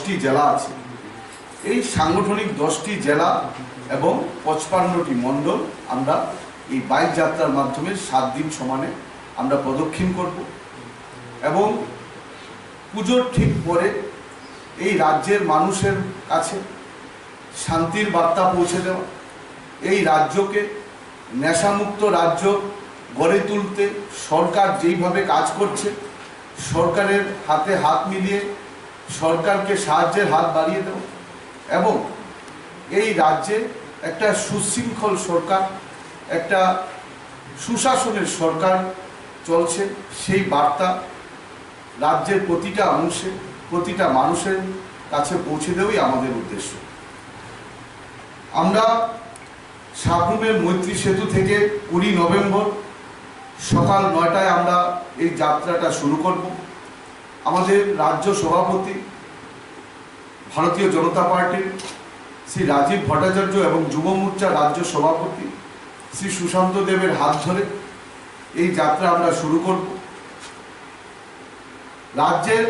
10টি জেলা আছে। এই সাংগঠনিক 10টি জেলা এবং 55টি মণ্ডল আমরা এই বাইক যাত্রার মাধ্যমে 7 দিন সমানে আমরা প্রদক্ষিণ করব এবং পুজোর ঠিক পরে এই রাজ্যের মানুষের কাছে শান্তির বার্তা পৌঁছে দেওয়া, এই রাজ্যকে নেশামুক্ত রাজ্য গড়ে তুলতে সরকার যেইভাবে কাজ করছে, সরকারের হাতে হাত মিলিয়ে সরকারকে সাহায্যের হাত বাড়িয়ে দেওয়া এবং এই রাজ্যে একটা সুশৃঙ্খল সরকার, একটা সুশাসনের সরকার চলছে, সেই বার্তা রাজ্যের প্রতিটা অংশে প্রতিটা মানুষের কাছে পৌঁছে দেওয়াই আমাদের উদ্দেশ্য। আমরা সাবরুমের মৈত্রী সেতু থেকে 20 নভেম্বর সকাল 9টায় আমরা এই যাত্রাটা শুরু করব। আমাদের রাজ্য সভাপতি ভারতীয় জনতা পার্টির শ্রী রাজীব ভট্টাচার্য এবং যুব মোর্চা রাজ্য সভাপতি শ্রী সুশান্ত দেবের হাত ধরে এই যাত্রা আমরা শুরু করব। রাজ্যের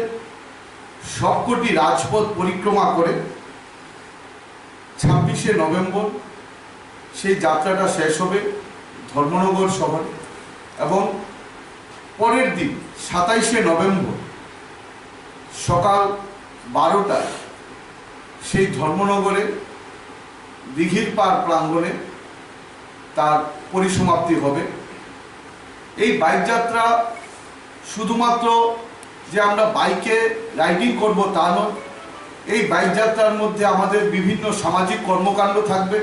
সবকটি রাজপথ পরিক্রমা করে 26শে নভেম্বর সেই যাত্রাটা শেষ হবে ধর্মনগর শহরে এবং পরের দিন 27শে নভেম্বর সকাল 12টায় সেই ধর্মনগরে দিঘির পাড় প্রাঙ্গণে তার পরিসমাপ্তি হবে। এই বাইক যাত্রা শুধুমাত্র যে আমরা বাইকে রাইডিং করব তা নয়, এই বাইক যাত্রার মধ্যে আমাদের বিভিন্ন সামাজিক কর্মকাণ্ড থাকবে।